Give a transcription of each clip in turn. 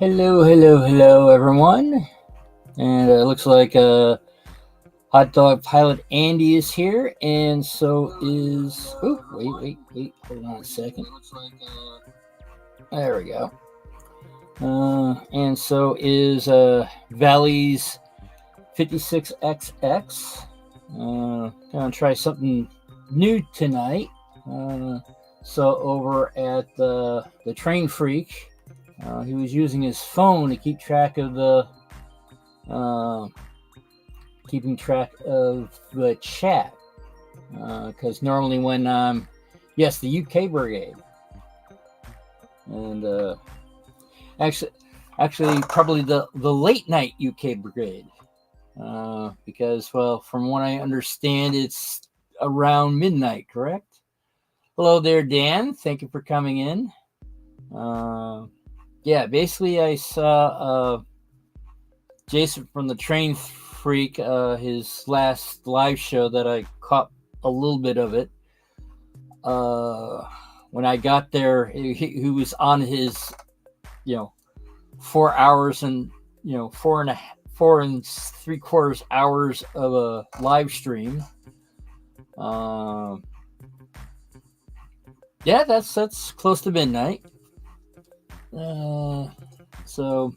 Hello, hello, hello, everyone. And it looks like Hot Dog Pilot Andy is here, and so is. Oh, wait. Hold on a second. There we go. And so is Valley's 56XX. Gonna try something new tonight. So over at the Train Freak, he was using his phone to keep track of the keeping track of the chat, because normally when yes, the UK Brigade, and actually probably the late night UK Brigade, because well, from what I understand, it's around midnight. Correct? Hello there, Dan. Thank you for coming in. Yeah, basically I saw Jason from the Train Freak, his last live show that I caught a little bit of it. When I got there, he was on his, 4 hours and 4 and 3/4 hours of a live stream. Yeah, that's close to midnight. So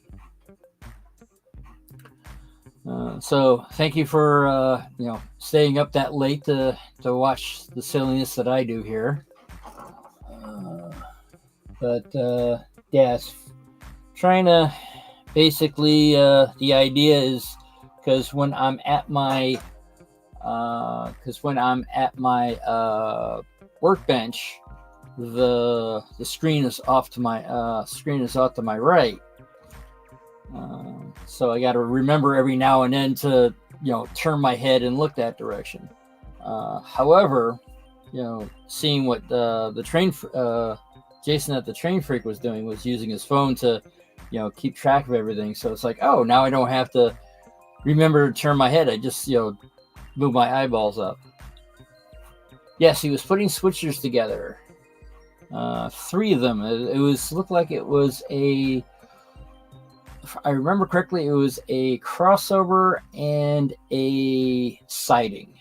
thank you for staying up that late to watch the silliness that I do here. But yes, trying to basically the idea is because when I'm at my workbench, the screen is off to my right. So I got to remember every now and then to turn my head and look that direction. However, seeing what the train Jason at the Train Freak was doing was using his phone to keep track of everything. So it's like, oh, now I don't have to remember to turn my head. I just move my eyeballs up. Yes, he was putting switchers together. 3 of them. It looked like it was a. If I remember correctly, it was a crossover and a siding.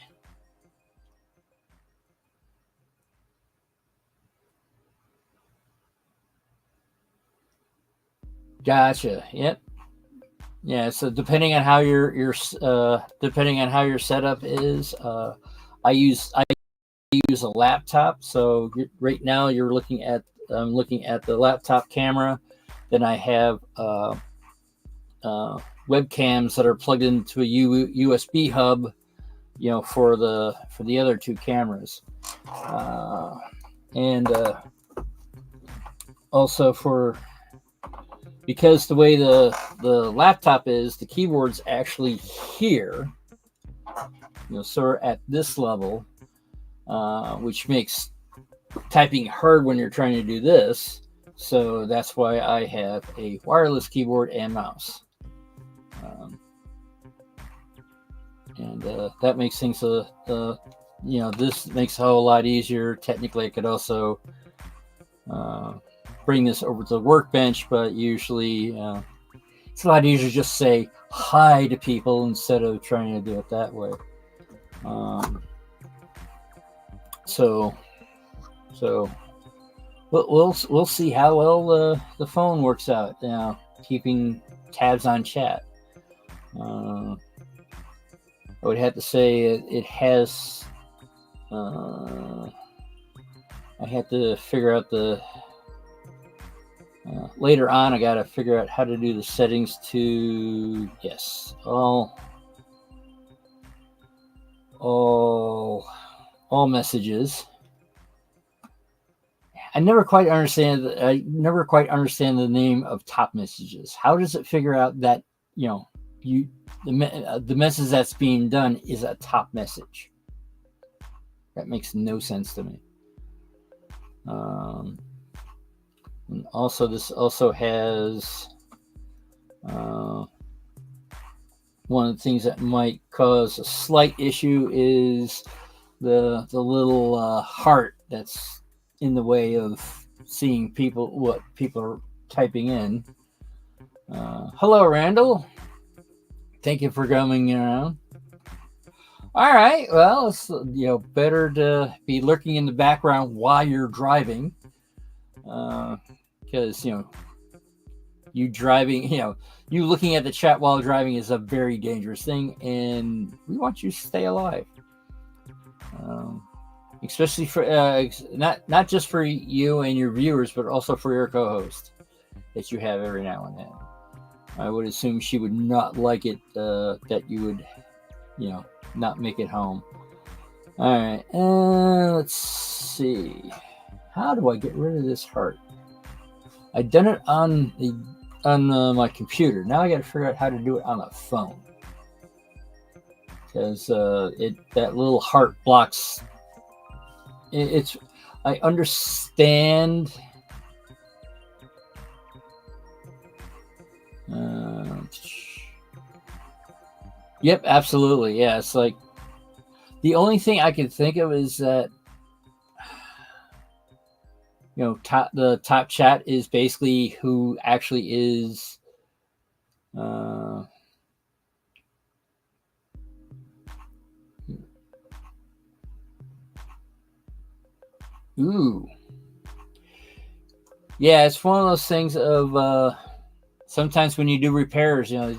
Gotcha. Yep. Yeah. So depending on how your setup is, I use a laptop. So right now I'm looking at the laptop camera. Then I have webcams that are plugged into a USB hub, for the other 2 cameras, and also because the way the laptop is, the keyboard's actually here, sort of at this level, which makes typing hard when you're trying to do this. So that's why I have a wireless keyboard and mouse. And that makes things this makes a whole lot easier. Technically, I could also bring this over to the workbench, but usually it's a lot easier to just say hi to people instead of trying to do it that way. So we'll see how well the phone works out now, keeping tabs on chat. I would have to say it has. I had to figure out later on. I got to figure out how to do the settings to all messages. I never quite understand the name of top messages. How does it figure out that the message that's being done is a top message? That makes no sense to me. And also, this also has one of the things that might cause a slight issue is the little heart that's in the way of seeing what people are typing in. Hello, Randall. Thank you for coming around. All right. Well, it's better to be lurking in the background while you're driving, because you driving, you looking at the chat while driving is a very dangerous thing, and we want you to stay alive. Especially for not just for you and your viewers, but also for your co-host that you have every now and then. I would assume she would not like it that you would, not make it home. All right, let's see. How do I get rid of this heart? I done it on my computer. Now I got to figure out how to do it on a phone, because that little heart blocks. I understand. Yep, absolutely. Yeah, it's like the only thing I can think of is that the top chat is basically who actually is. Ooh. Yeah, it's one of those things of sometimes when you do repairs, I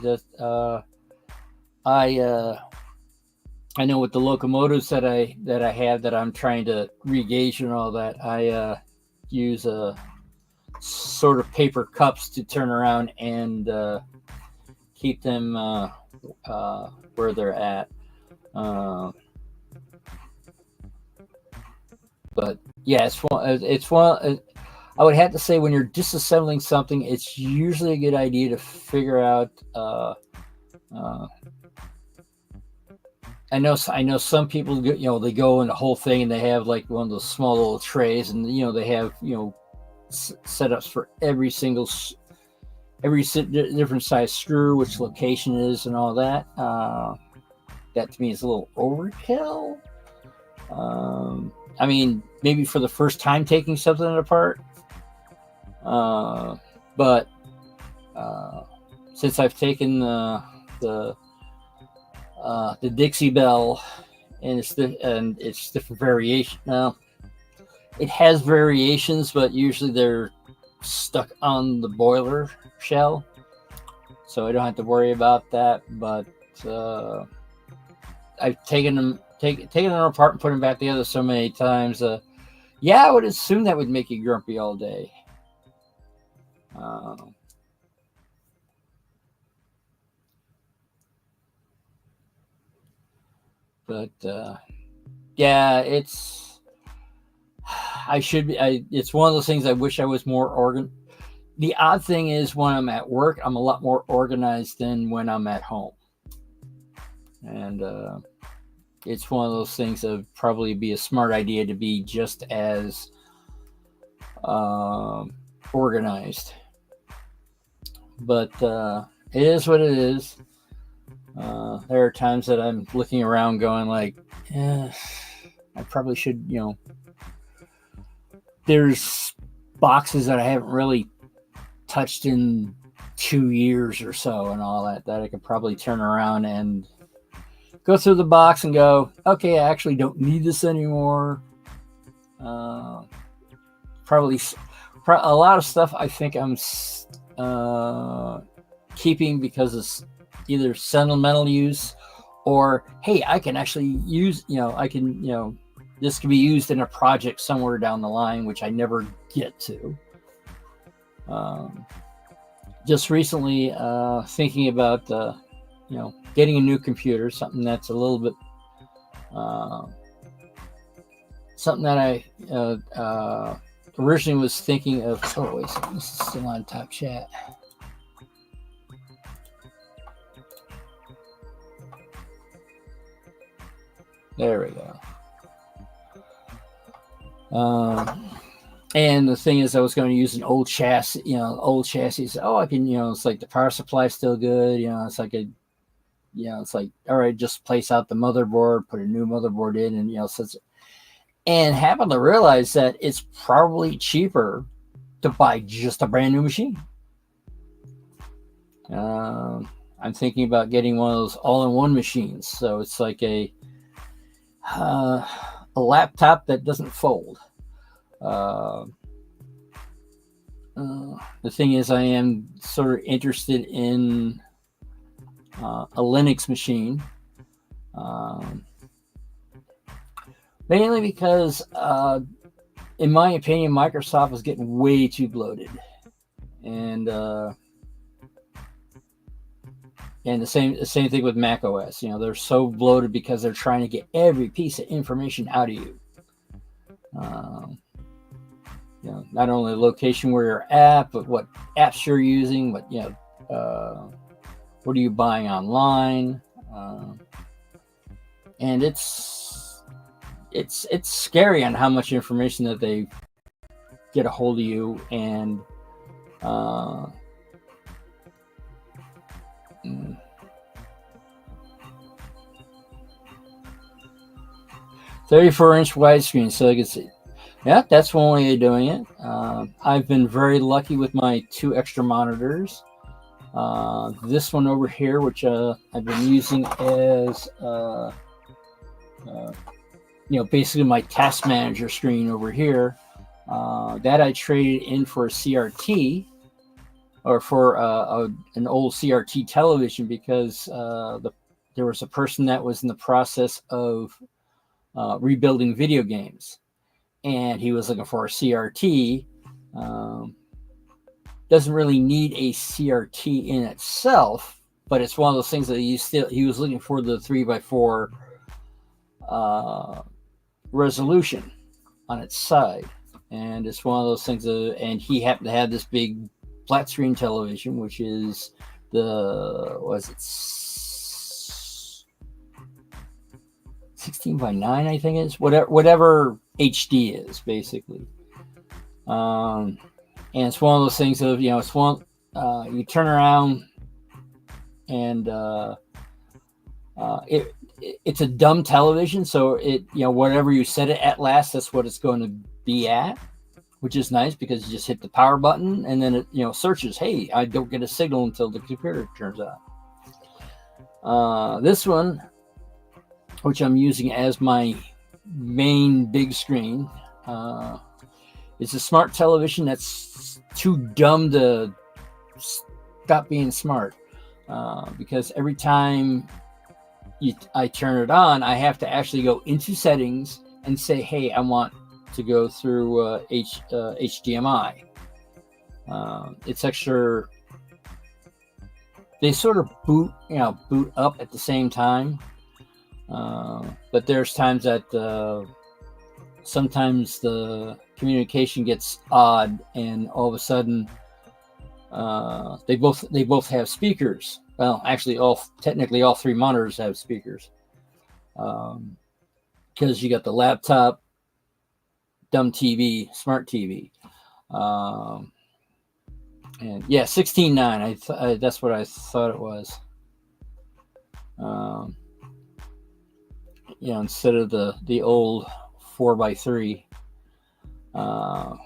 know with the locomotives that I have that I'm trying to re-gauge and all that, I use sort of paper cups to turn around and keep them where they're at. But yeah, it's one. I would have to say when you're disassembling something, it's usually a good idea to figure out. I know some people, they go in the whole thing and they have like one of those small little trays, and they have setups for every different size screw, which location it is, and all that. That to me is a little overkill. I mean, maybe for the first time taking something apart, but since I've taken the Dixie Bell, and it's different variation. Now, it has variations, but usually they're stuck on the boiler shell, so I don't have to worry about that. But I've taken them apart and put them back together so many times. Yeah, I would assume that would make you grumpy all day. But yeah, it's one of those things I wish I was more organized. The odd thing is when I'm at work, I'm a lot more organized than when I'm at home. And it's one of those things that would probably be a smart idea to be just as organized. But it is what it is. There are times that I'm looking around going like, I probably should, there's boxes that I haven't really touched in 2 years or so and all that I could probably turn around and go through the box and go, okay, I actually don't need this anymore. Probably a lot of stuff I think I'm keeping because it's either sentimental use or, hey, I can actually use, this can be used in a project somewhere down the line, which I never get to. Just recently thinking about, getting a new computer, something that's a little bit, something that I originally was thinking of. Oh, wait, this is still on top chat. There we go. And the thing is, I was going to use an old chassis, Oh, I can, it's like the power supply is still good. It's like it's like, all right, just place out the motherboard, put a new motherboard in, and, and happen to realize that it's probably cheaper to buy just a brand new machine. I'm thinking about getting one of those all-in-one machines. So it's like a laptop that doesn't fold. The thing is, I am sort of interested in a Linux machine, mainly because, in my opinion, Microsoft is getting way too bloated, and the same thing with Mac OS. They're so bloated because they're trying to get every piece of information out of you. Not only the location where you're at, but what apps you're using, what are you buying online, and it's scary on how much information that they get a hold of you. And 34-inch widescreen, so you can see. Yeah, that's one way of doing it. I've been very lucky with my 2 extra monitors. This one over here, which I've been using as basically my task manager screen over here, that I traded in for a CRT, or for an old CRT television, because there was a person that was in the process of rebuilding video games, and he was looking for a CRT. Doesn't really need a CRT in itself, but it's one of those things that he was looking for the 3x4 resolution on its side, and it's one of those things and he happened to have this big flat screen television, which is was it 16:9, I think it is, whatever HD is, basically. And it's one of those things of, it's one, you turn around and it's a dumb television, so whatever you set it at last, that's what it's going to be at, which is nice, because you just hit the power button and then it searches, hey, I don't get a signal until the computer turns on. This one, which I'm using as my main big screen, it's a smart television that's too dumb to stop being smart, because every time I turn it on, I have to actually go into settings and say, hey, I want to go through HDMI. It's extra. They sort of boot up at the same time, but there's times that sometimes the communication gets odd, and all of a sudden they both have speakers. Well, actually, technically all 3 monitors have speakers, because you got the laptop, dumb TV, smart TV, and yeah, 16:9. That's what I thought it was. Instead of the old 4x3. I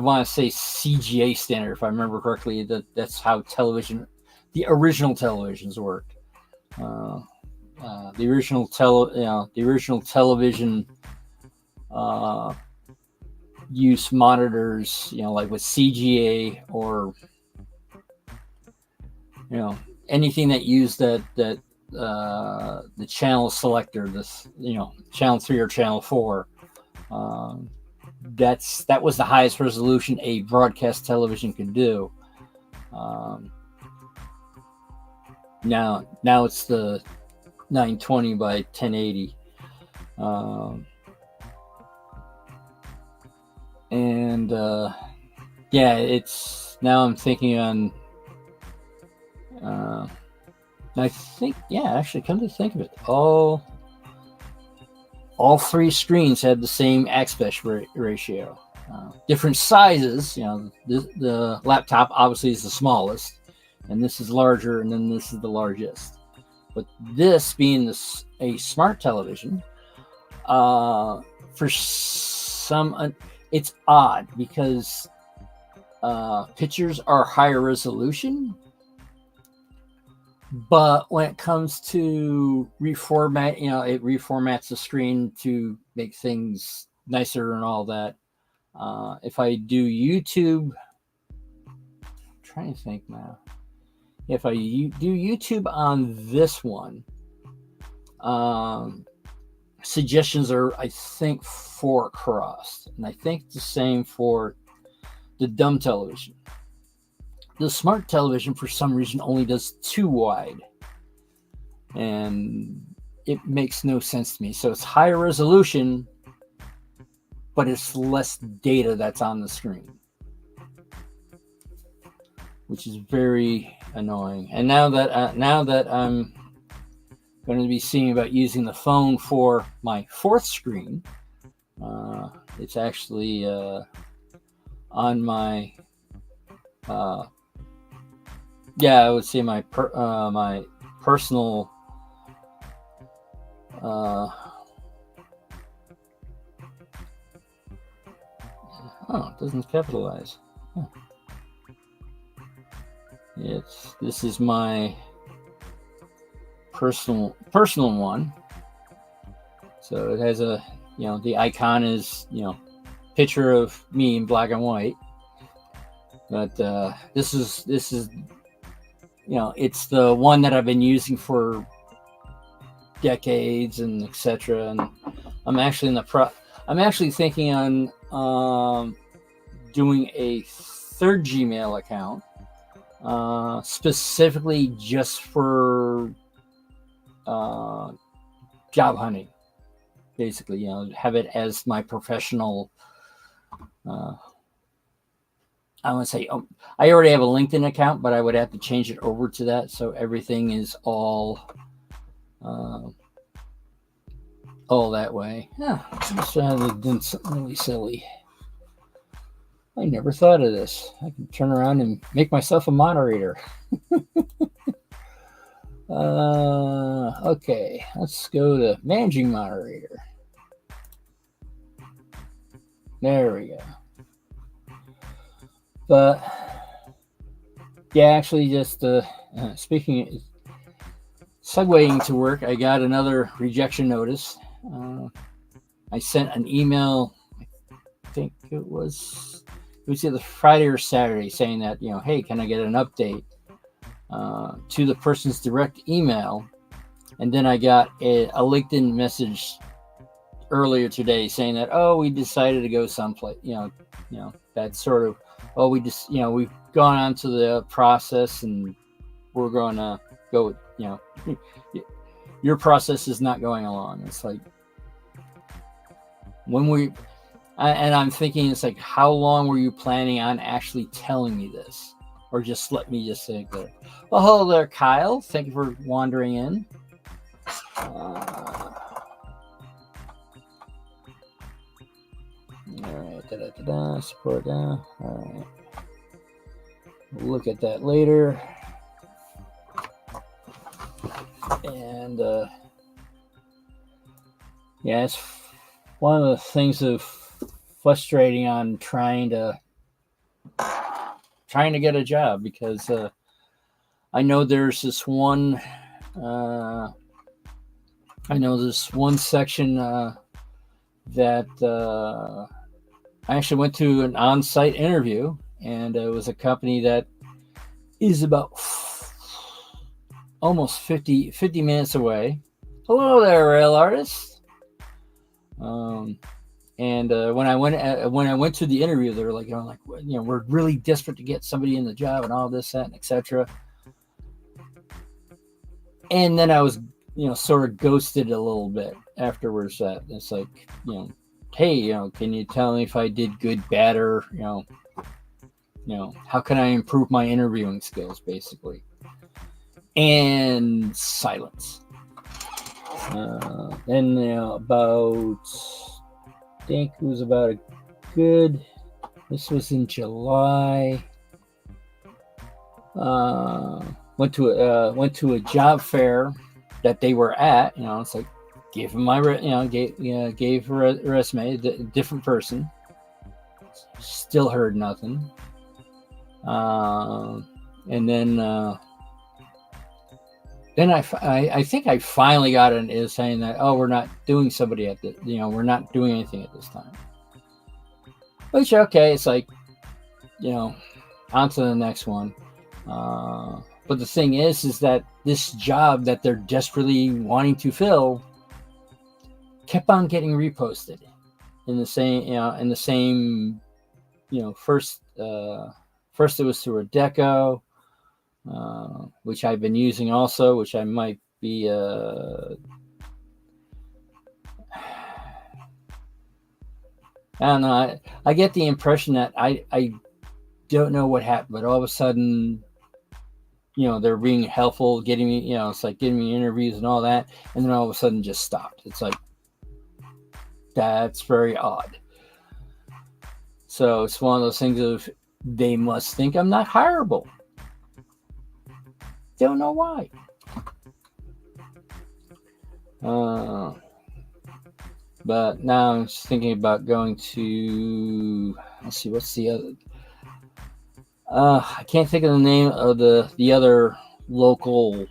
want to say CGA standard, if I remember correctly. That's how the original televisions worked. The original television use monitors, like with CGA, or anything that used the channel selector, this channel 3 or channel 4. That was the highest resolution a broadcast television could do. Now it's the 920 by 1080, and it's now I'm thinking on. I think, actually, come to think of it, all 3 screens had the same aspect ratio. Different sizes. The laptop obviously is the smallest, and this is larger, and then this is the largest. But this being a smart television, for some, it's odd, because pictures are higher resolution, but when it comes to reformat, it reformats the screen to make things nicer and all that. If I do YouTube, I'm trying to think now. If I do YouTube on this one, suggestions are, I think, 4 across, and I think it's the same for the dumb television. The smart television, for some reason, only does 2 wide, and it makes no sense to me. So it's higher resolution, but it's less data that's on the screen, which is very annoying. And now that I'm going to be seeing about using the phone for my 4th screen, it's actually on my I would say my personal it doesn't capitalize. This is my personal one. So it has a, the icon is, picture of me in black and white. But this is it's the one that I've been using for decades and etc. And I'm actually I'm actually thinking on doing a 3rd Gmail account, specifically just for job hunting. Basically, have it as my professional. I want to say, I already have a LinkedIn account, but I would have to change it over to that, so everything is all that way. Yeah, I've done something really silly. I never thought of this. I can turn around and make myself a moderator. Okay, let's go to managing moderator. There we go. But yeah, actually, just speaking, segueing to work, I got another rejection notice. I sent an email. I think it was either Friday or Saturday, saying that hey, can I get an update to the person's direct email? And then I got a LinkedIn message earlier today saying that, we decided to go someplace. That sort of. We just, we've gone on to the process and we're going to go with, your process is not going along. It's like, and I'm thinking, it's like, how long were you planning on actually telling me this? Or just let me just think there. Well, hello there, Kyle. Thank you for wandering in. All right, support. All right, we'll look at that later. And it's one of the things of frustrating on trying to get a job, because I know there's this one. Section that I actually went to an on-site interview, and it was a company that is about almost 50 minutes away. Hello there, rail artist. And when I went to the interview, they were like, we're really desperate to get somebody in the job and all this, that, and etc. And then I was, sort of ghosted a little bit afterwards. That it's like, hey, can you tell me if I did good, bad, or how can I improve my interviewing skills, basically? And silence. Then about, I think it was about a good. This was in July. Went to a job fair that they were at. It's like, gave them my gave her a resume, different person. Still heard nothing. And then I think I finally got it is saying that, oh, we're not doing somebody at the, we're not doing anything at this time. Which, okay, it's like, on to the next one. But the thing is that this job that they're desperately wanting to fill kept on getting reposted in the same, first it was through a deco, which I've been using also, which I might be, I don't know. I get the impression that I don't know what happened, but all of a sudden, they're being helpful, getting me, it's like getting me interviews and all that, and then all of a sudden just stopped. It's like, that's very odd. So it's one of those things of, they must think I'm not hireable. Don't know why. But now I'm just thinking about going to, let's see, what's the other? I can't think of the name of the other local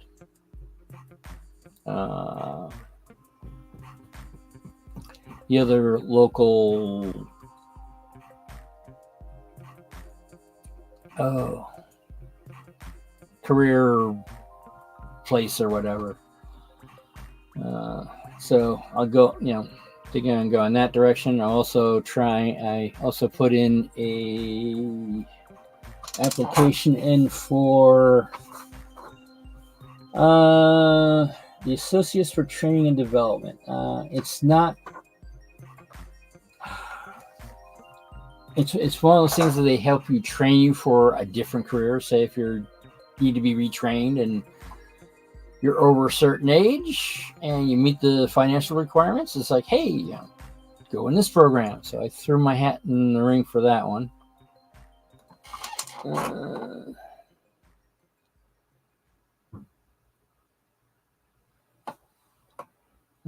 career place or whatever. So I'll go, thinking I'm going that direction. I also put in a application in for the Associates for Training and Development. It's not. It's one of those things that they help you train you for a different career. Say if you need to be retrained and you're over a certain age and you meet the financial requirements, it's like, hey, go in this program. So I threw my hat in the ring for that one. All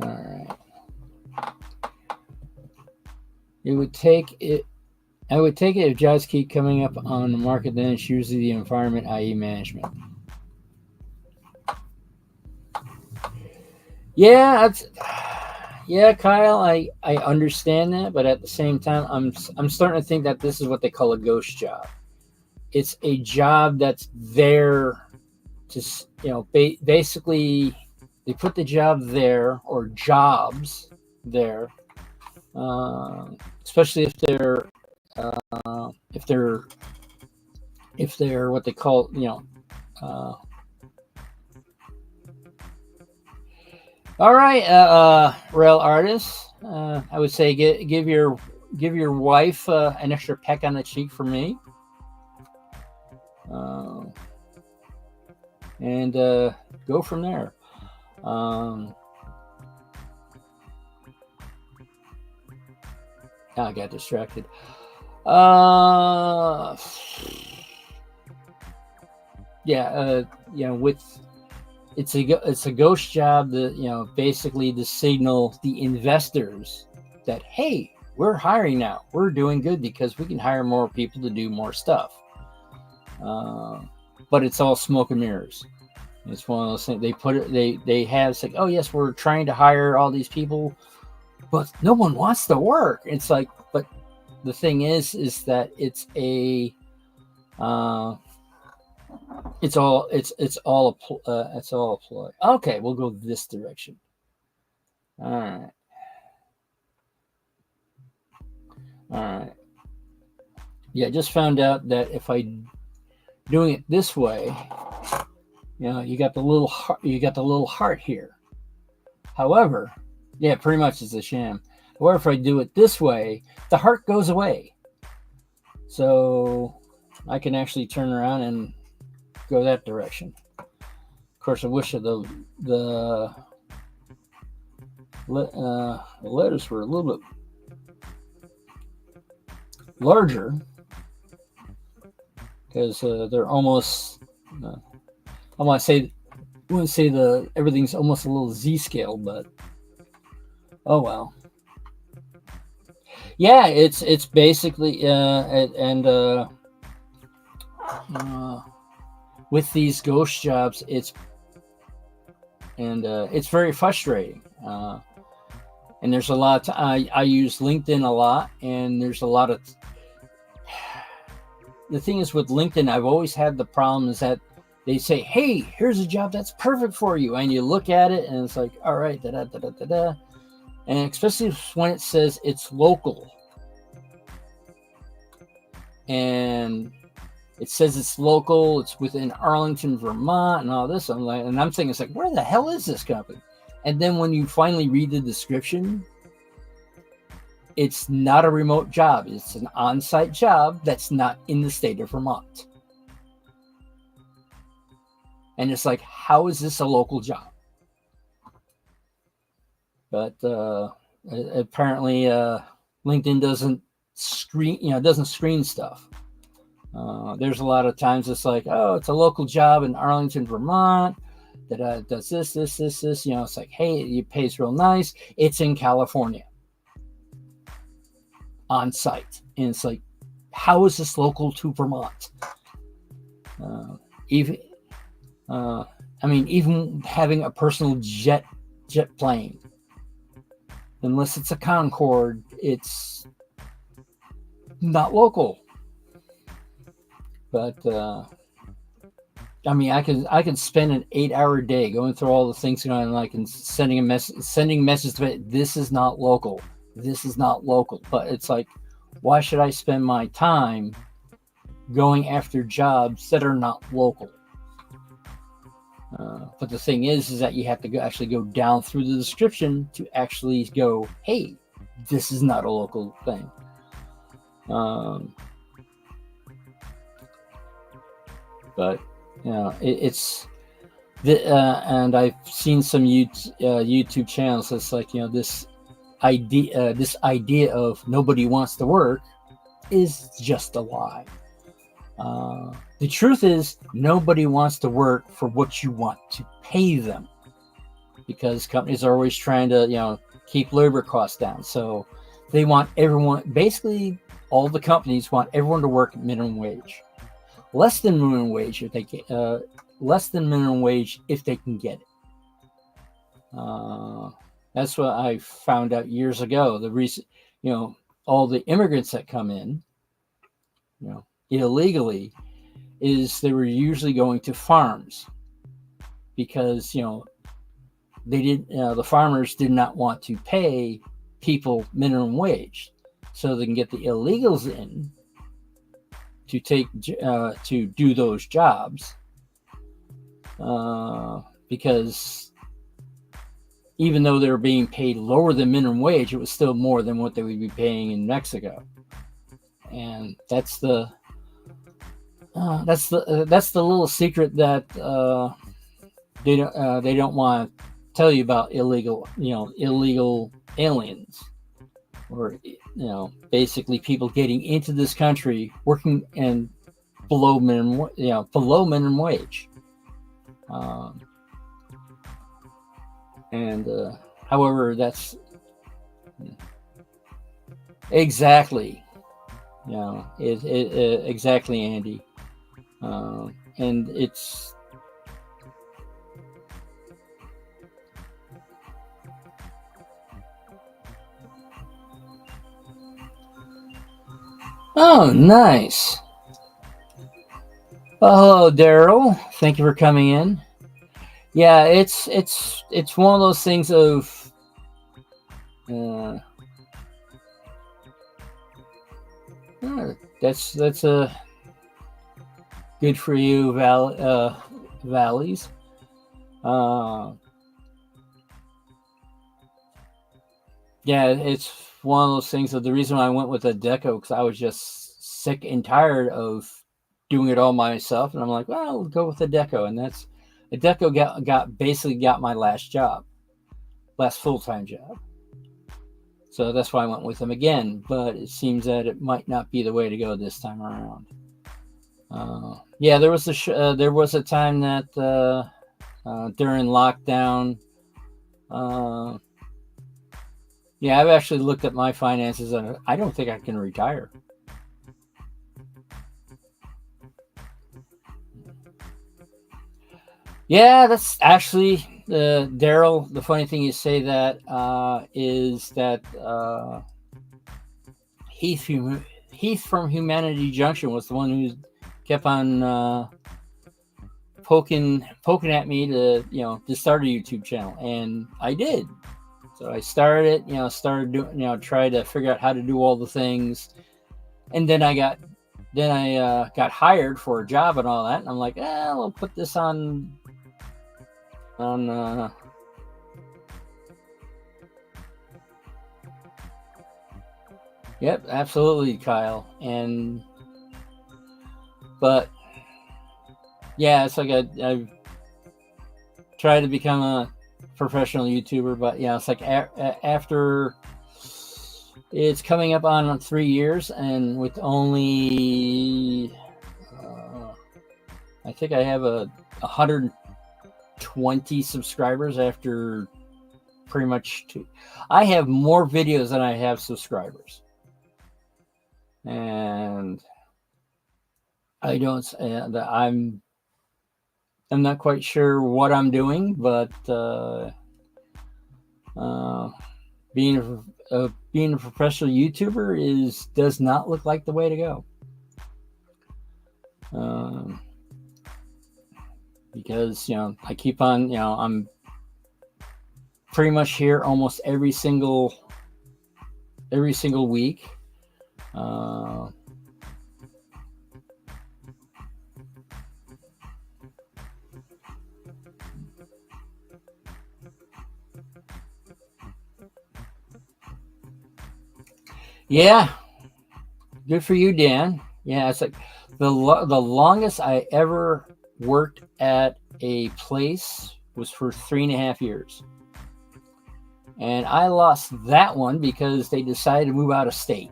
right. I would take it if jobs keep coming up on the market, then it's usually the environment, i.e. management. Yeah, Kyle, I understand that, but at the same time, I'm starting to think that this is what they call a ghost job. It's a job that's there to, basically they put the job there, or jobs there, especially if they're what they call, all right, rail artists. I would say give your wife an extra peck on the cheek for me, and go from there. I got distracted. With it's a ghost job that, basically to signal the investors that, hey, we're hiring now, we're doing good because we can hire more people to do more stuff. But it's all smoke and mirrors. It's one of those things they have. It's like, oh yes, we're trying to hire all these people, but no one wants to work. It's like, but the thing is that it's a it's all a ploy. Okay, we'll go this direction. All right. Yeah, I just found out that if I doing it this way, you got the little heart here. However, yeah, pretty much it's a sham. However, if I do it this way, the heart goes away. So I can actually turn around and go that direction. Of course, I wish that the letters were a little bit larger, because they're almost. I wouldn't say everything's almost a little Z scale, but oh well. Yeah, it's basically with these ghost jobs, it's very frustrating. And there's a lot. I use LinkedIn a lot, and there's a lot of. The thing is with LinkedIn, I've always had the problem is that they say, "Hey, here's a job that's perfect for you," and you look at it, and it's like, "All right, da da da da da da," and especially when it says it's local, and it says it's local, it's within Arlington, Vermont, and all this. I'm thinking, it's like, where the hell is this company? And then when you finally read the description, it's not a remote job. It's an on-site job that's not in the state of Vermont. And it's like, how is this a local job? But apparently, LinkedIn doesn't screen stuff. There's a lot of times it's like, oh, it's a local job in Arlington, Vermont that does this. It's like, hey, it pays real nice. It's in California on site. And it's like, how is this local to Vermont? Even having a personal jet plane, unless it's a Concorde, it's not local. But I can spend an 8-hour day going through all the things going on, and sending messages to it. This is not local. This is not local. But it's like, why should I spend my time going after jobs that are not local? But the thing is that you have to actually go down through the description to actually go, hey, this is not a local thing. But it's and I've seen some YouTube channels that's like, this idea of nobody wants to work is just a lie. The truth is, nobody wants to work for what you want to pay them, because companies are always trying to keep labor costs down. So they want everyone, basically all the companies want everyone to work minimum wage. Less than minimum wage if they can, get it. That's what I found out years ago. The reason, all the immigrants that come in, illegally, is they were usually going to farms, because the farmers did not want to pay people minimum wage, so they can get the illegals in to do those jobs, because even though they were being paid lower than minimum wage, it was still more than what they would be paying in Mexico. And that's the little secret that they don't want to tell you about illegal aliens, or basically people getting into this country working and below minimum wage. However, that's exactly, exactly, Andy. And it's oh, nice. Oh, hello, Daryl. Thank you for coming in. Yeah, it's one of those things of that's a good for you, Valleys. Yeah, it's one of those things. Of the reason why I went with a deco, because I was just sick and tired of doing it all myself, and I'm like, well, I'll go with a deco, and that's a deco got my last full-time job. So that's why I went with them again. But it seems that it might not be the way to go this time around. Yeah, there was a time that during lockdown. Yeah, I've actually looked at my finances, and I don't think I can retire. Yeah, that's actually Daryl. The funny thing you say that is that Heath Heath from Humanity Junction was the one who kept on poking at me to start a YouTube channel, and I did. So I started started doing try to figure out how to do all the things, and then I got hired for a job and all that, and I'm like, I'll put this on. Yep, absolutely, Kyle. But yeah, it's like I've tried to become a professional YouTuber, but yeah, it's like after it's coming up on 3 years, and with only I think I have 120 subscribers after pretty much I have more videos than I have subscribers, and I don't. I'm not quite sure what I'm doing, but being a professional YouTuber does not look like the way to go. Because I keep on I'm pretty much here almost every single week. Yeah, good for you, Dan. Yeah, it's like the longest I ever worked at a place was for 3.5 years, and I lost that one because they decided to move out of state.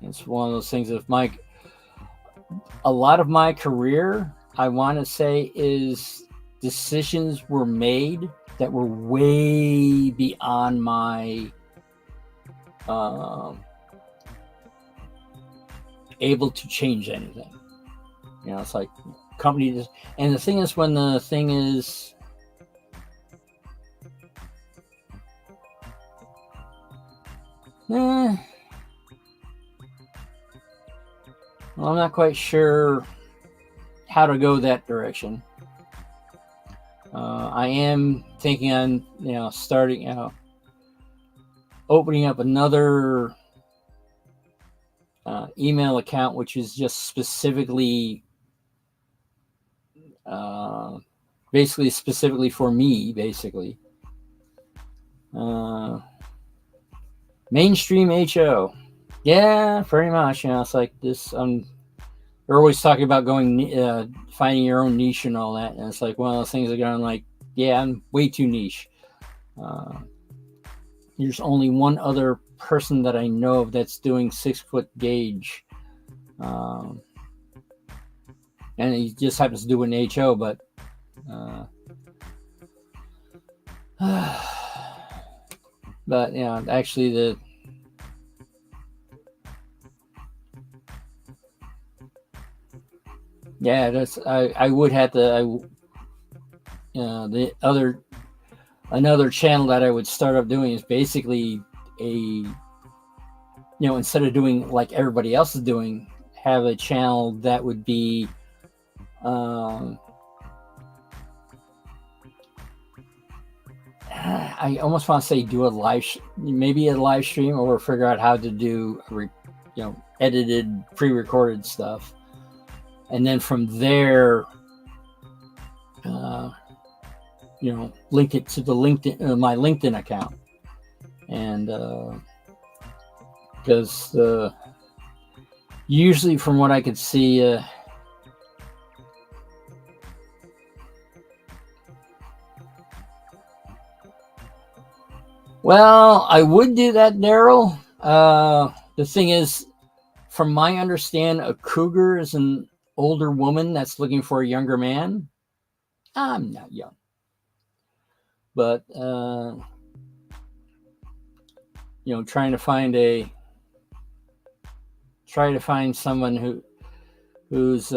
It's one of those things. A lot of my career, I want to say, is decisions were made that were way beyond my able to change anything. It's like company and the thing is, when the thing is well, I'm not quite sure how to go that direction. I am thinking on starting opening up another email account, which is just specifically specifically for me, basically. Mainstream HO. Yeah, pretty much. It's like this. They're always talking about going, finding your own niche and all that. And it's like one of those things that I'm like, yeah, I'm way too niche. There's only one other person that I know of that's doing 6-foot gauge. And he just happens to do an HO, but but actually that's I would have to the other another channel that I would start up doing is basically instead of doing like everybody else is doing, have a channel that would be I almost want to say do maybe a live stream, or figure out how to do edited pre-recorded stuff, and then from there link it to the my LinkedIn account, and because usually from what I could see well, I would do that, Daryl. The thing is, from my understand, a cougar is an older woman that's looking for a younger man. I'm not young, but trying to find someone who's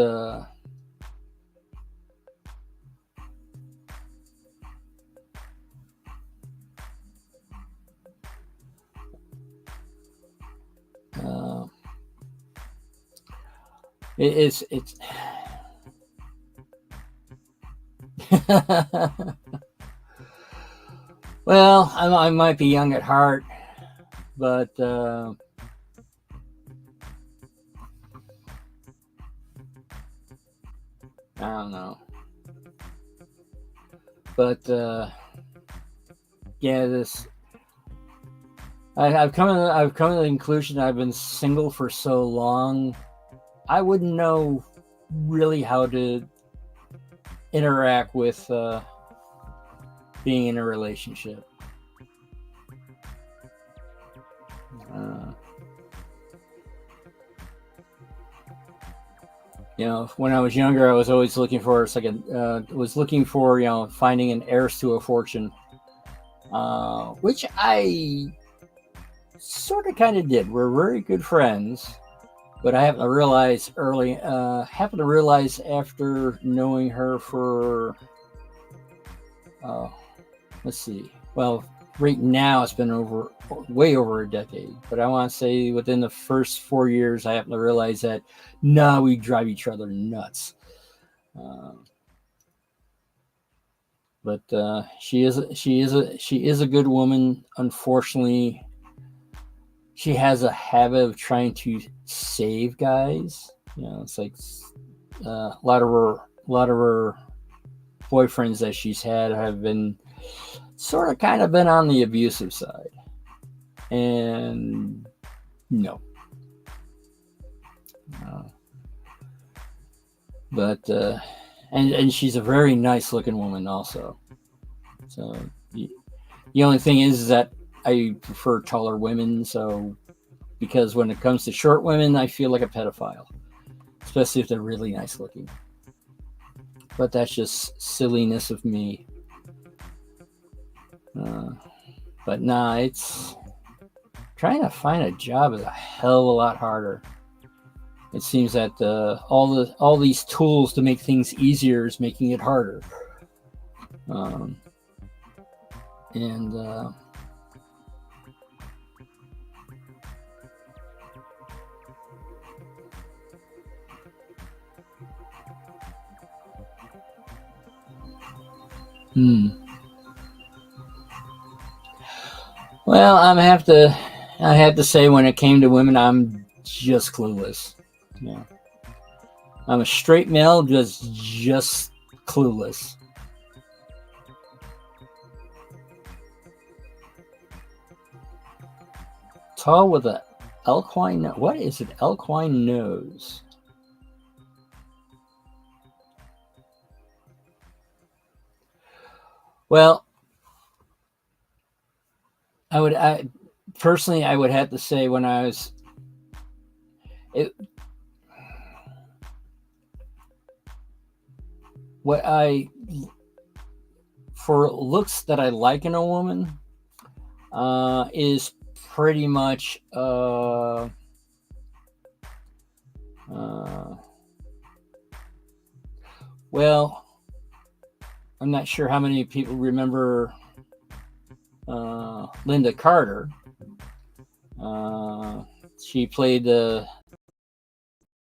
It's well, I might be young at heart, but I don't know. But yeah, this I've come to the conclusion I've been single for so long. I wouldn't know really how to interact with being in a relationship. Uh, when I was younger, I was always looking for was looking for finding an heiress to a fortune, which I sort of kind of did. We're very good friends, but I happened to realize after knowing her for uh, let's see, well, right now it's been way over a decade, but I want to say within the first 4 years, I happened to realize that no, we drive each other nuts. Uh, but she is a good woman. Unfortunately, she has a habit of trying to save guys. It's like a lot of her boyfriends that she's had have been sort of kind of been on the abusive side, and no, uh, but and she's a very nice looking woman also. So the only thing is that I prefer taller women. So because when it comes to short women, I feel like a pedophile, especially if they're really nice looking. But that's just silliness of me. Uh, but nah, it's trying to find a job is a hell of a lot harder. It seems that all these tools to make things easier is making it harder. Um, and hmm. Well, I have to say when it came to women, I'm just clueless. Yeah, I'm a straight male, just clueless. Tall with a elquine. What is it? Elquine nose. Well, I personally I would have to say when I was it, what I for looks that I like in a woman is pretty much uh, well, I'm not sure how many people remember Linda Carter. Uh, she played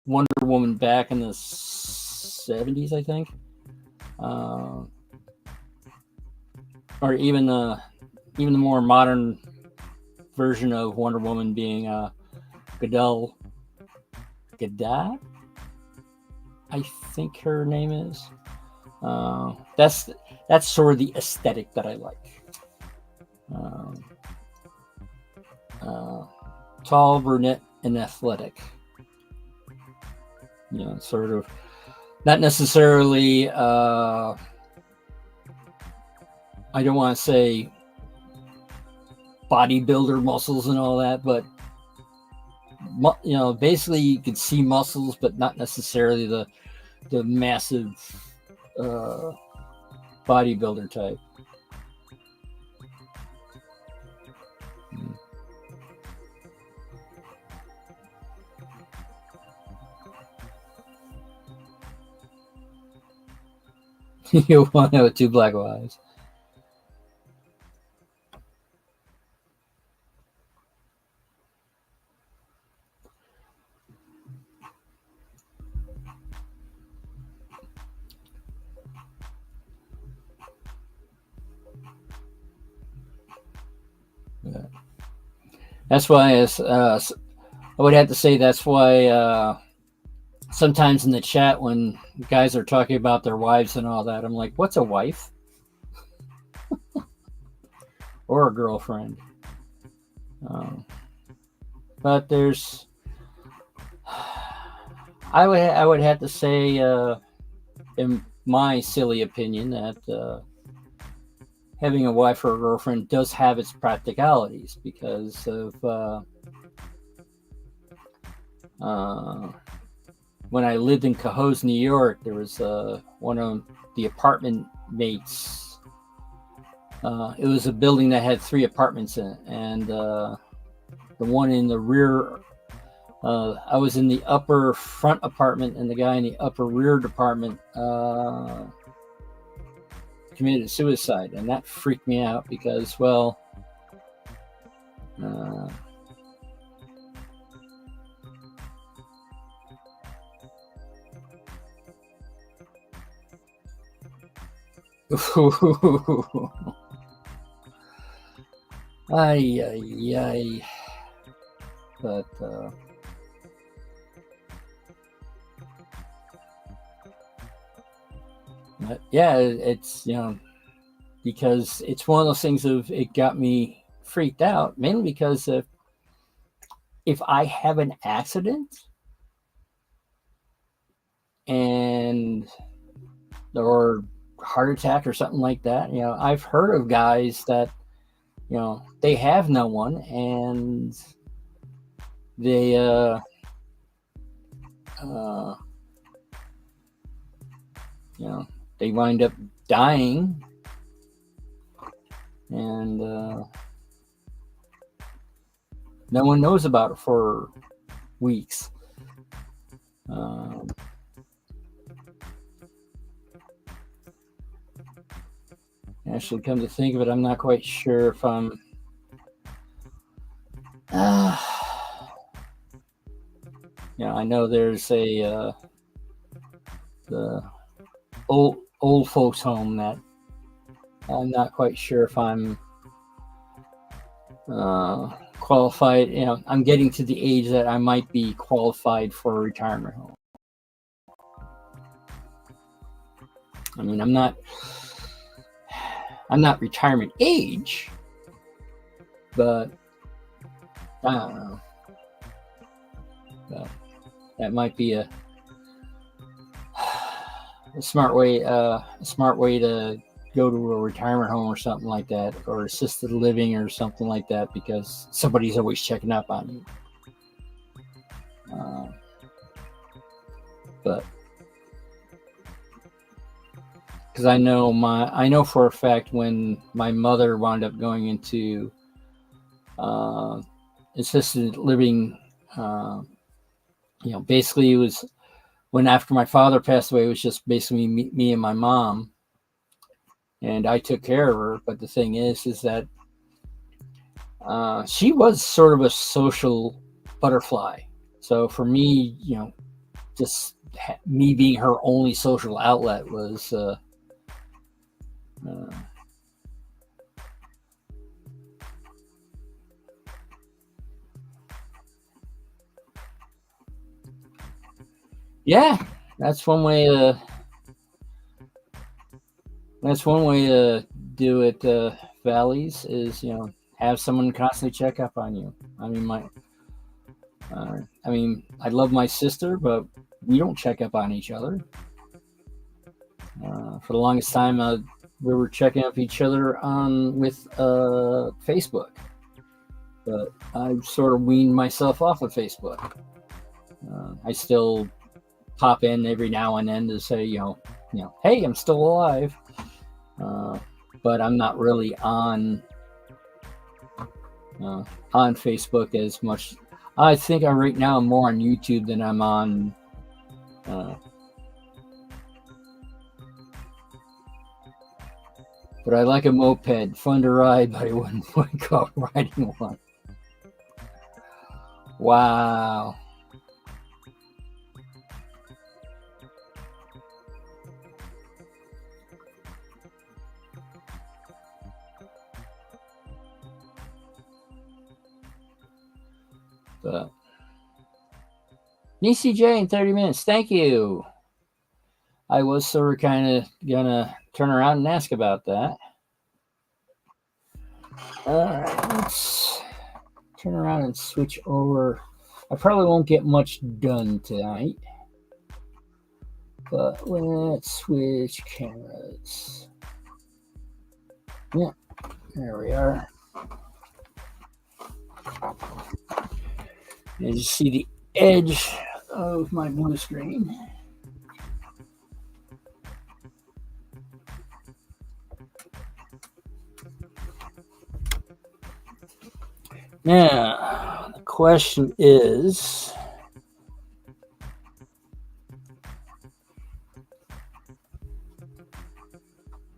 Wonder Woman back in the 70s, I think, uh, or even the more modern version of Wonder Woman being Gadot. Gadot, I think her name is. Uh, that's that's sort of the aesthetic that I like. Um, uh, Tall, brunette, and athletic. Sort of not necessarily. I don't want to say bodybuilder muscles and all that, but basically you can see muscles, but not necessarily the massive uh, bodybuilder type. You want to with two black eyes. That's why I would have to say that's why sometimes in the chat when guys are talking about their wives and all that, I'm like, what's a wife or a girlfriend? Um, but there's, I would have to say, in my silly opinion, that having a wife or a girlfriend does have its practicalities because of uh, when I lived in Cohoes, New York, there was one of the apartment mates. It was a building that had 3 apartments in it, and the one in the rear. I was in the upper front apartment, and the guy in the upper rear apartment committed suicide, and that freaked me out because, well, uh, ay, ay, ay. But yeah, it's because it's one of those things of it got me freaked out mainly because if I have an accident and or heart attack or something like that, I've heard of guys that they have no one and they uh you know they wind up dying and no one knows about it for weeks. um, Actually, come to think of it, I'm not quite sure if I'm uh, I know there's a the old folks home that I'm not quite sure if I'm qualified. I'm getting to the age that I might be qualified for a retirement home. I mean, I'm not retirement age, but I don't know. But that might be a smart way to go to a retirement home or something like that, or assisted living or something like that, because somebody's always checking up on you. But because I know for a fact when my mother wound up going into assisted living, basically it was when after my father passed away, it was just basically me and my mom, and I took care of her. But the thing is that she was sort of a social butterfly. So for me, just me being her only social outlet was uh, yeah, that's one way to do it. Valleys is have someone constantly check up on you. I mean I love my sister, but we don't check up on each other. For the longest time, we were checking up each other on with Facebook, but I sort of weaned myself off of Facebook. I still pop in every now and then to say, hey, I'm still alive, but I'm not really on Facebook as much. I think right now I'm more on YouTube than I'm on. But I like a moped, fun to ride, but I wouldn't go riding one. Wow. But ECJ in 30 minutes. Thank you. I was sort of kind of gonna turn around and ask about that. All right, let's turn around and switch over. I probably won't get much done tonight, but let's switch cameras. Yeah, there we are. And you see the edge of my blue screen. Now, the question is,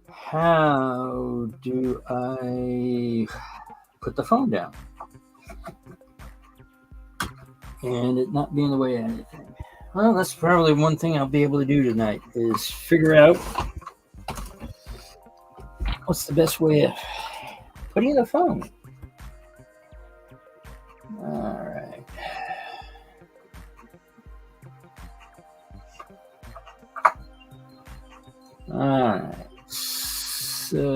how do I put the phone down and it not be in the way of anything? Well, that's probably one thing I'll be able to do tonight is figure out what's the best way of putting the phone. All right. All right. So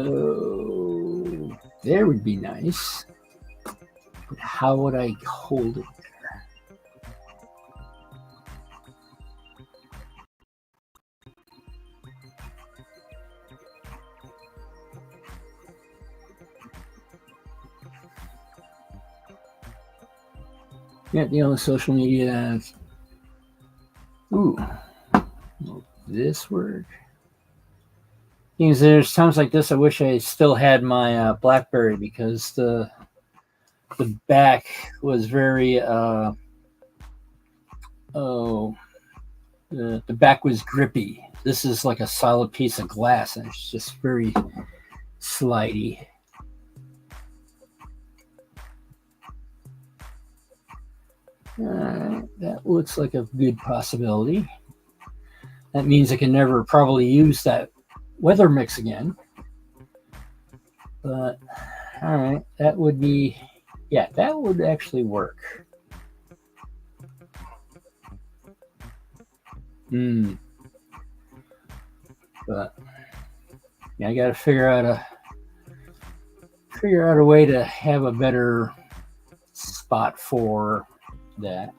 there would be nice. But how would I hold it there? Yeah, the only social media. Ooh, will this work? Because there's times like this, I wish I still had my BlackBerry because the back was very the back was grippy. This is like a solid piece of glass, and it's just very slidey. That looks like a good possibility. That means I can never probably use that weather mix again. But all right, that would be, yeah, that would actually work. But yeah, I got to figure out a way to have a better spot for that.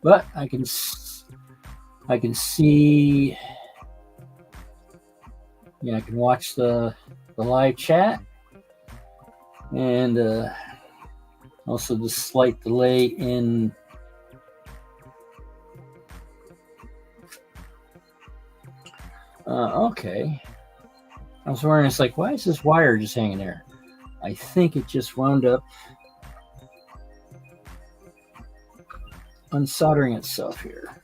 But I can see, yeah, I can watch the live chat, and also the slight delay in okay. I was wondering, it's like, why is this wire just hanging there? I think it just wound up unsoldering itself here.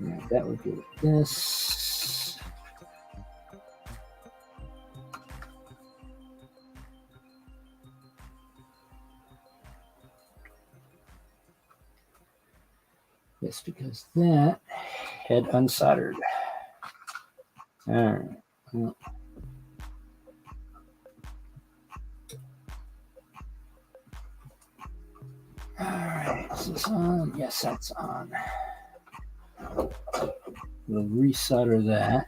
Yeah, that would do this. Yes, because that had unsoldered. All right. Well, all right. Is this on? Yes, that's on. We'll resolder that.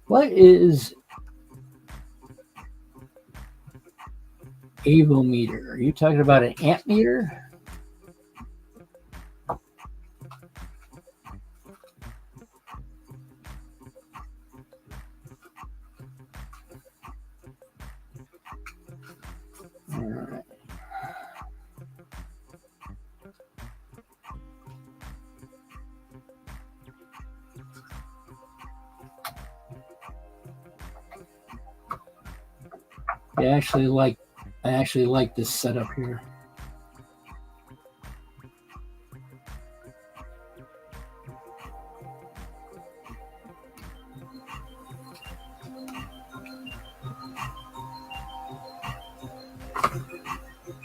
What is avometer? Are you talking about an amp meter? All right. I actually like this setup here.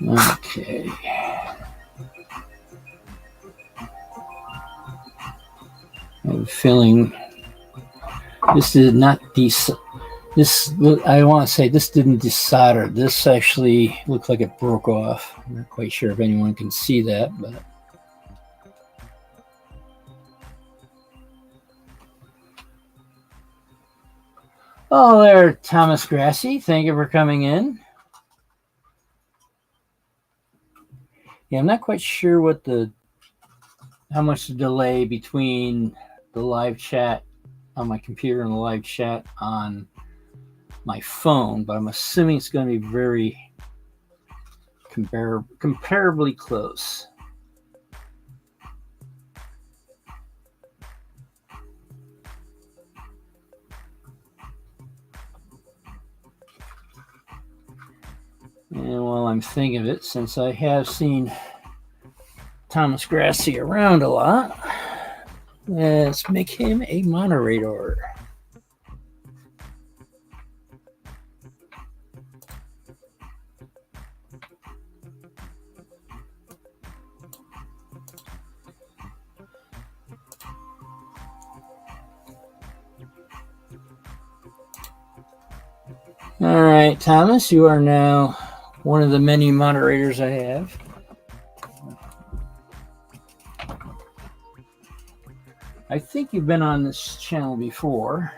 Okay. I have a feeling this did not this. I want to say this didn't desolder. This actually looked like it broke off. I'm not quite sure if anyone can see that, but. Oh, there, Thomas Grassy. Thank you for coming in. Yeah, I'm not quite sure how much the delay between the live chat on my computer and the live chat on my phone, but I'm assuming it's going to be very comparably close. And while I'm thinking of it, since I have seen Thomas Grassy around a lot, let's make him a moderator. All right, Thomas, you are now one of the many moderators I have. I think you've been on this channel before.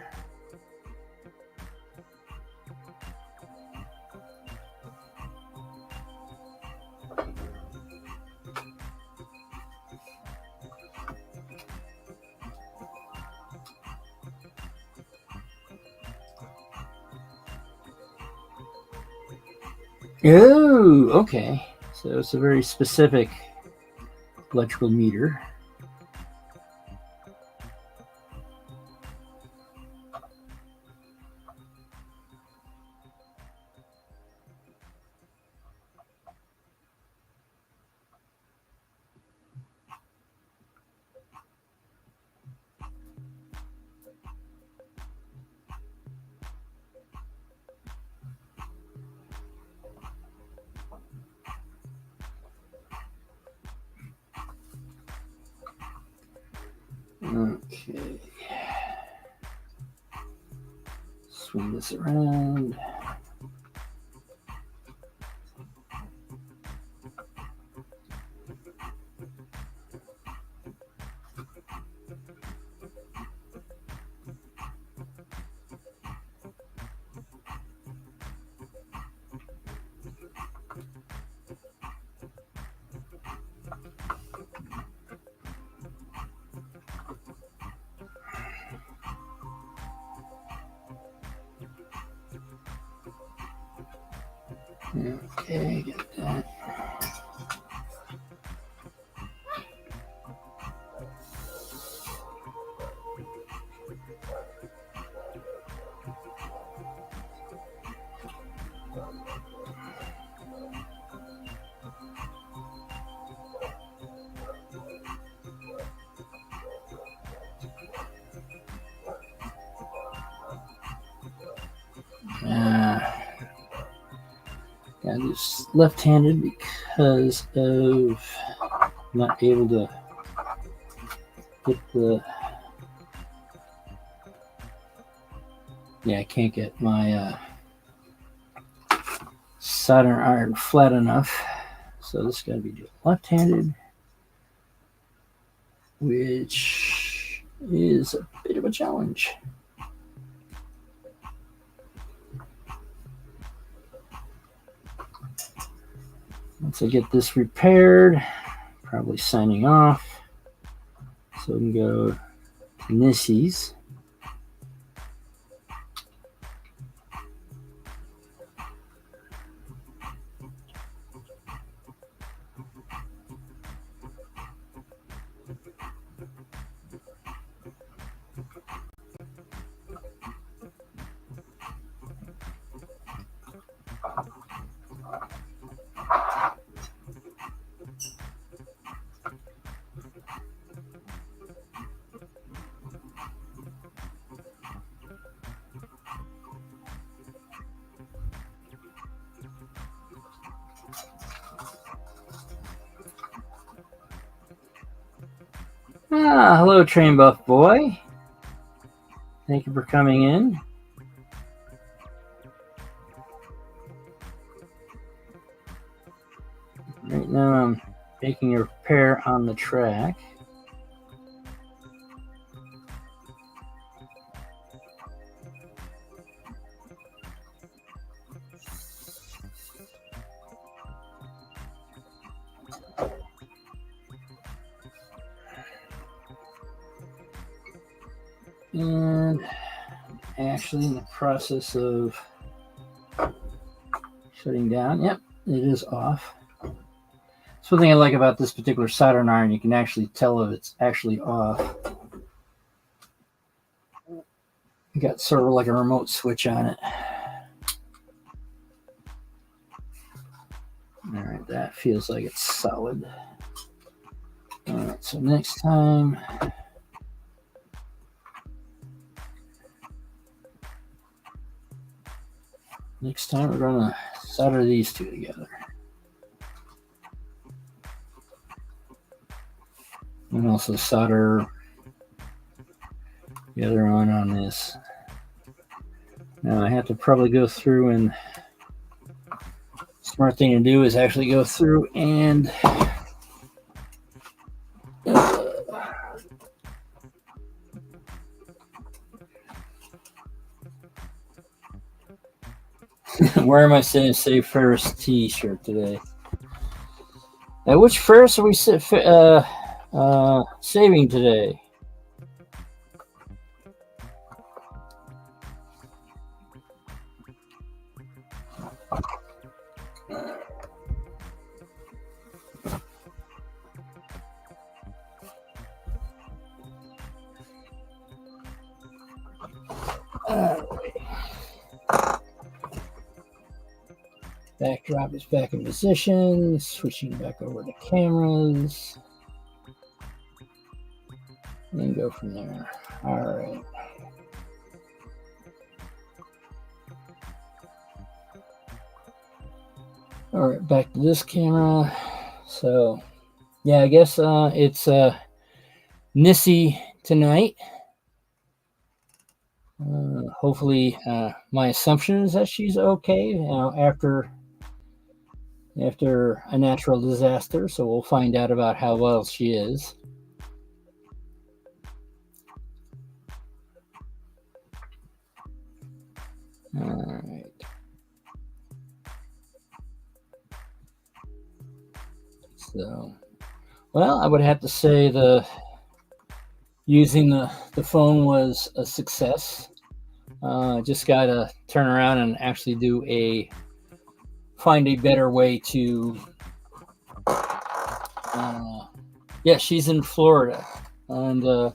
Oh, okay. So it's a very specific electrical meter. Okay. Swing this around. Okay, get that. Got this left-handed because of not able to get the. Yeah, I can't get my soldering iron flat enough, so this got to be left-handed, which is a bit of a challenge. Once I get this repaired, probably signing off, so we can go to Nissy's. Hello, Train Buff Boy. Thank you for coming in. Right now I'm making a repair on the track. And actually in the process of shutting down. Yep, it is off. That's one thing I like about this particular soldering iron. You can actually tell if it's actually off. You got sort of like a remote switch on it. All right, that feels like it's solid. All right, so next time. Next time we're going to solder these two together. And also solder the other one on this. Now I have to probably go through, and smart thing to do is actually go through and where am I saying Save Ferris t-shirt today? Now, which Ferris are we saving today? Backdrop is back in position. Switching back over to cameras. And go from there. All right. All right, back to this camera. So, yeah, I guess it's Nissy tonight. Hopefully, my assumption is that she's okay after a natural disaster. So we'll find out about how well she is. All right. So, well, I would have to say using the phone was a success. Just got to turn around and actually find a better way to. Yeah, she's in Florida, and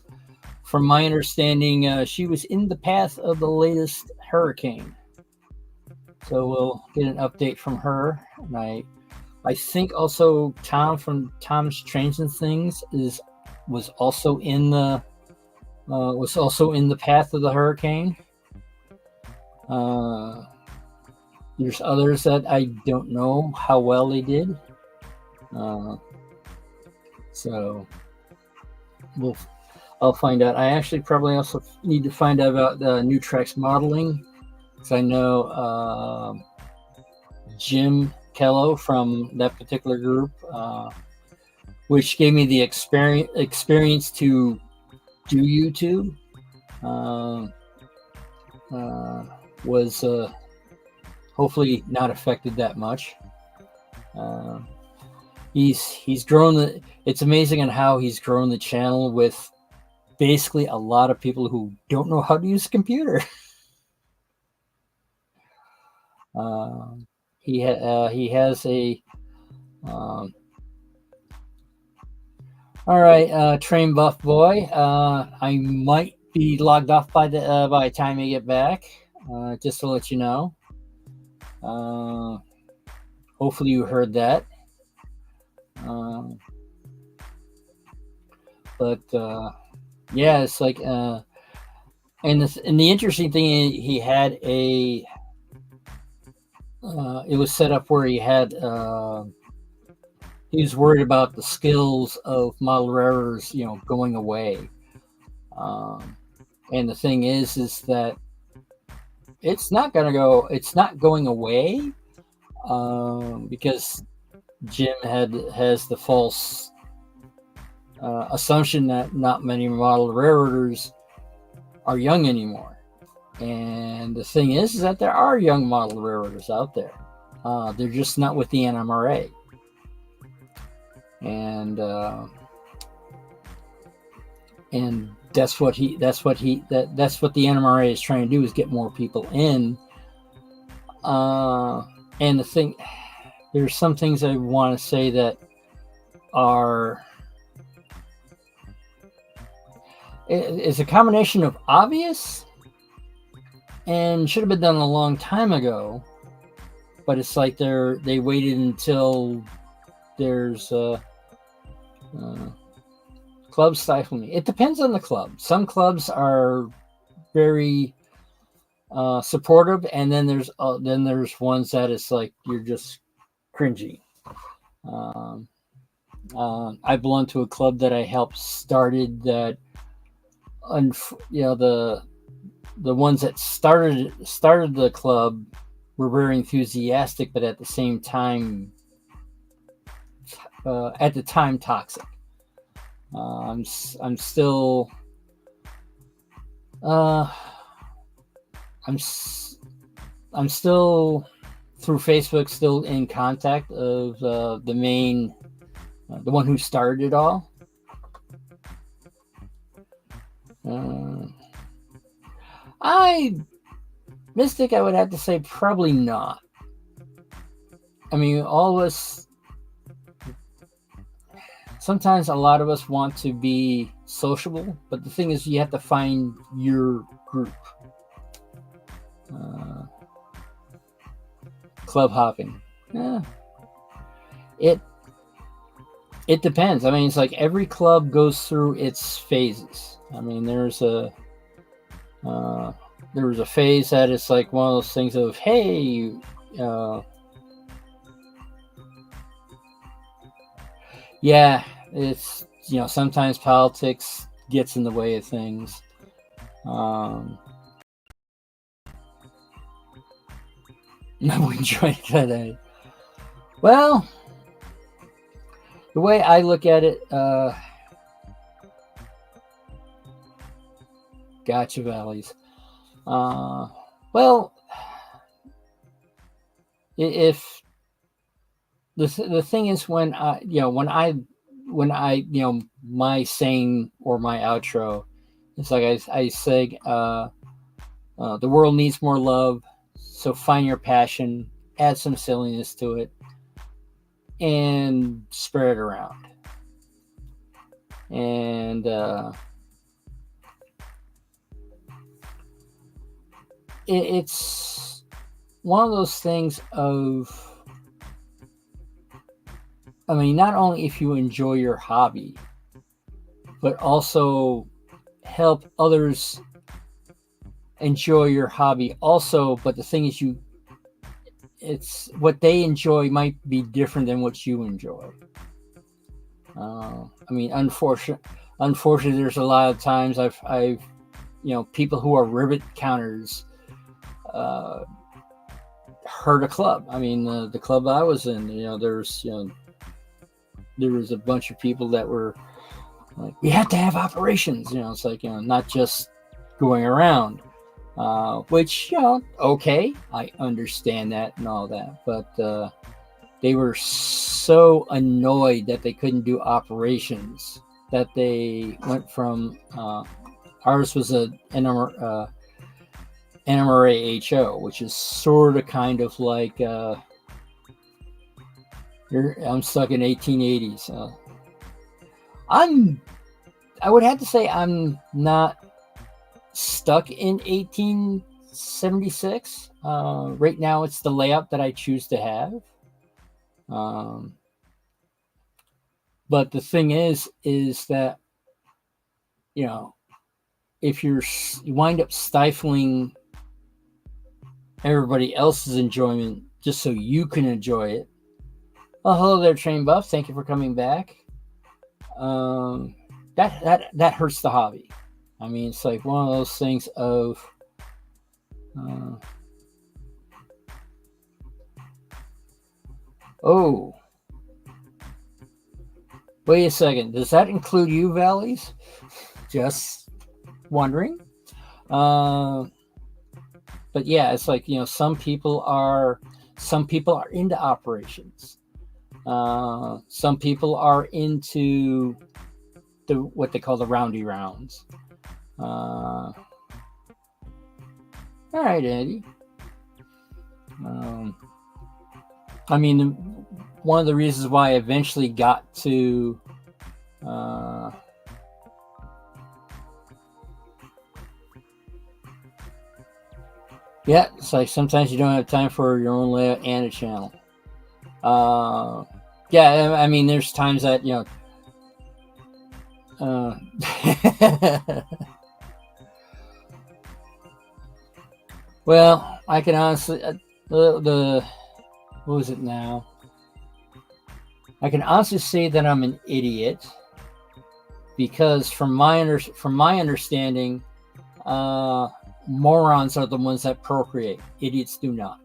from my understanding, she was in the path of the latest hurricane. So we'll get an update from her, and I think also Tom from Tom's Strange and Things was also in the path of the hurricane. There's others that I don't know how well they did. So I'll find out. I actually probably also need to find out about the new tracks modeling, because I know Jim Kello from that particular group, which gave me the experience to do YouTube, was hopefully not affected that much. He's grown it's amazing on how he's grown the channel with basically a lot of people who don't know how to use a computer. He has a all right, Train Buff Boy. I might be logged off by the time you get back. Just to let you know. Hopefully you heard that. But yeah, it's like, and the interesting thing, he had it was set up where he had he was worried about the skills of model railroaders, going away. Um, and the thing is that it's not gonna go. It's not going away, because Jim has the false assumption that not many model railroaders are young anymore. And the thing is that there are young model railroaders out there. They're just not with the NMRA. And that's what the NMRA is trying to do, is get more people in. And there's some things I want to say that are, it's a combination of obvious and should have been done a long time ago, but it's like they waited until there's club stifling. It depends on the club. Some clubs are very supportive, and then there's ones that it's like you're just cringy. I belong to a club that I helped started that, the ones that started the club were very enthusiastic, but at the same time, toxic. I'm still I'm still through Facebook still in contact of the main, the one who started it all. Mystic, I would have to say probably not. I mean, all of us, sometimes a lot of us want to be sociable, but the thing is, you have to find your group. Club hopping. It depends. I mean, it's like every club goes through its phases. I mean, there was a phase that it's like one of those things of, hey, yeah, it's, sometimes politics gets in the way of things. I wouldn't join that. Well, the way I look at it, gotcha valleys. Well, if the thing is, when my saying or my outro, it's like I say, the world needs more love, so find your passion, add some silliness to it, and spread it around. And it's one of those things of, I mean, not only if you enjoy your hobby, but also help others enjoy your hobby also. But the thing is, it's what they enjoy might be different than what you enjoy. I mean, unfortunately, there's a lot of times I've people who are rivet counters hurt a club. I mean, the club I was in, there was a bunch of people that were like, we have to have operations. It's like, not just going around. Which, okay, I understand that and all that, but they were so annoyed that they couldn't do operations that they went from, ours was a NMRA HO, which is sort of kind of like, I'm stuck in 1880s. I would have to say I'm not stuck in 1876. Right now, it's the layout that I choose to have. But the thing is that, if you wind up stifling everybody else's enjoyment just so you can enjoy it, Oh, hello there, Train Buff. Thank you for coming back. That hurts the hobby. I mean, it's like one of those things of. Uh, oh, wait a second. Does that include you, Valleys? Just wondering. Uh, but yeah, it's like some people are into operations. Some people are into what they call the roundy rounds. All right, Andy. Um, I mean, one of the reasons why I eventually got to yeah, it's like sometimes you don't have time for your own layout and a channel. Yeah, I mean, there's times that well, I can honestly the what was it now? I can honestly say that I'm an idiot because from my understanding, morons are the ones that procreate. Idiots do not.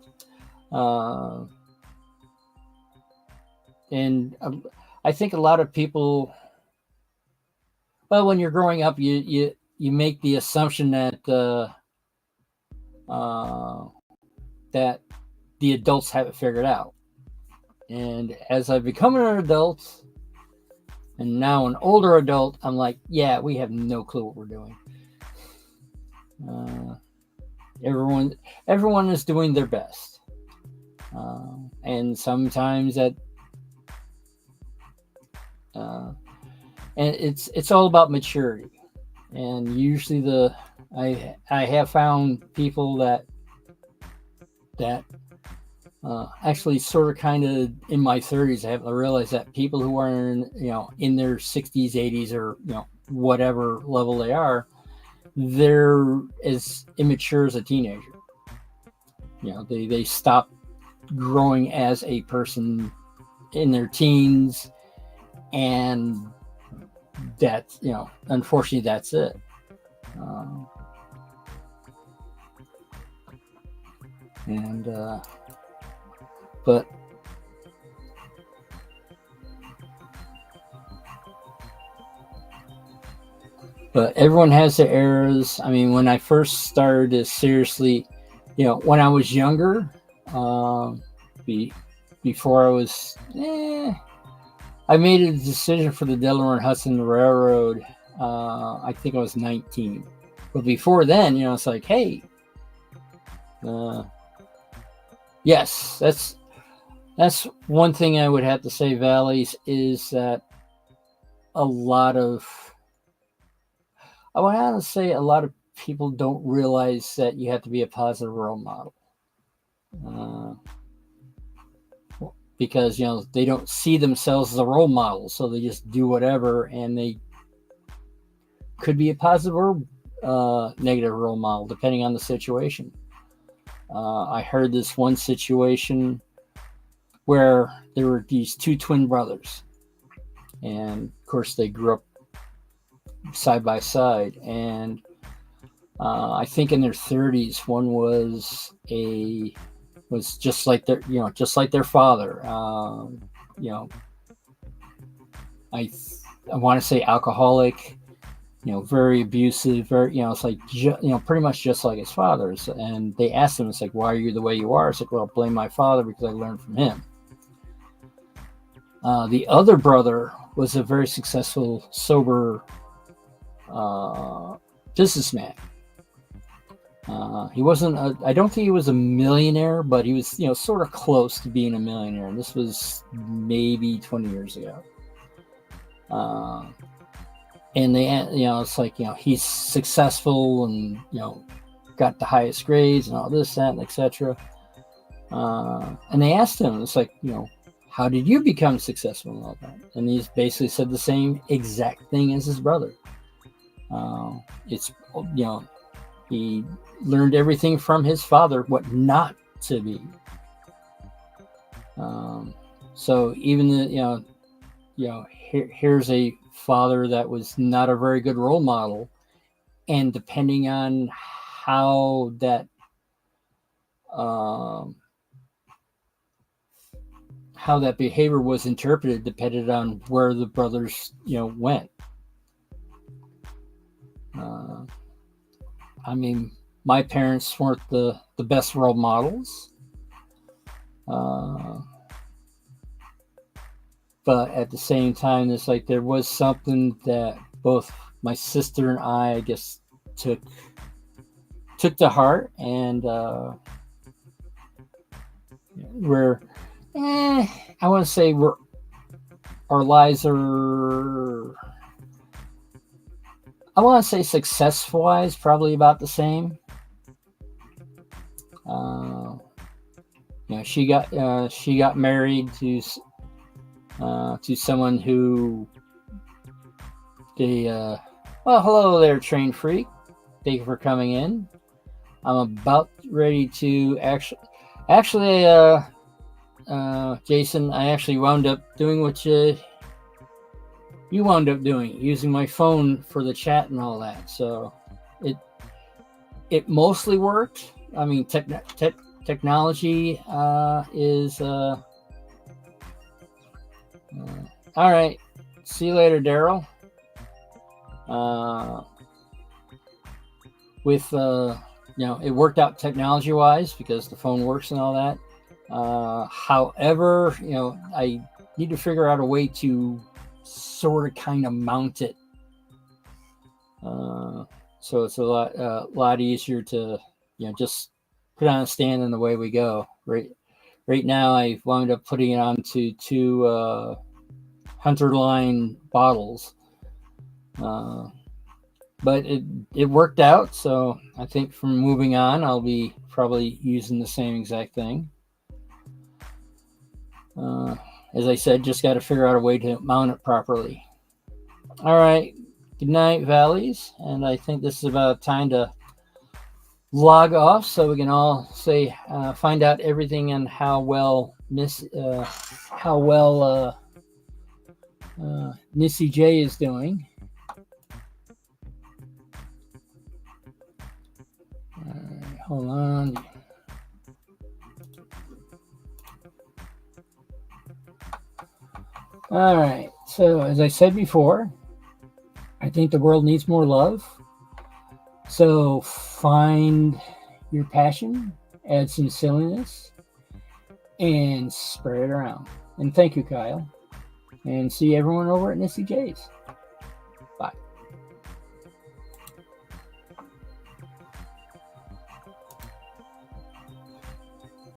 And I think a lot of people. Well, when you're growing up, you make the assumption that that the adults have it figured out. And as I've become an adult, and now an older adult, I'm like, yeah, we have no clue what we're doing. Everyone is doing their best, and sometimes that, and it's all about maturity. And usually I have found people that actually sort of kind of in my 30s, I have to realize that people who are in their 60s, 80s, or whatever level they are, they're as immature as a teenager. They stop growing as a person in their teens, and that's unfortunately that's it. And but everyone has their eras. I mean, when I first started to seriously, when I was younger, before I was, I made a decision for the Delaware and Hudson Railroad. I think I was 19, but before then, it's like, hey, yes, that's one thing I would have to say, Valleys, is that I want to say a lot of people don't realize that you have to be a positive role model. Because they don't see themselves as a role model, so they just do whatever, and they could be a positive or negative role model depending on the situation. I heard this one situation where there were these two twin brothers, and of course they grew up side by side, and I think in their 30s, one was just like their father. I want to say alcoholic, very abusive, very it's like pretty much just like his father's. And they asked him, it's like, why are you the way you are? It's like, well, blame my father because I learned from him. The other brother was a very successful, sober businessman. He wasn't. I don't think he was a millionaire, but he was, sort of close to being a millionaire. And this was maybe 20 years ago. And they, it's like, he's successful and got the highest grades and all this, that, and etc. And they asked him, it's like, how did you become successful and all that? And he's basically said the same exact thing as his brother. It's he learned everything from his father, what not to be. So even the here's a father that was not a very good role model, and depending on um, how that behavior was interpreted depended on where the brothers went. I mean, my parents weren't the best role models, but at the same time, it's like there was something that both my sister and I guess took to heart, and we're I want to say our lives are, I want to say, success wise probably about the same. She got married to someone who well, hello there, train freak. Thank you for coming in. I'm about ready to actually Jason, I actually wound up doing what you wound up doing, using my phone for the chat and all that. So it mostly worked. I mean, technology is all right. See you later, Daryl. With it worked out technology wise because the phone works and all that. However, I need to figure out a way to sort of kind of mount it, so it's a lot easier to just put on a stand and away we go. Right now, I wound up putting it onto two Hunter line bottles, but it worked out. So I think from moving on, I'll be probably using the same exact thing. As I said, just got to figure out a way to mount it properly. All right. Good night, Valleys. And I think this is about time to log off so we can all find out everything on how well Missy J is doing. Hold on. All right. So, as I said before, I think the world needs more love. So, find your passion, add some silliness, and spread it around. And thank you, Kyle. And see everyone over at Nissy J's.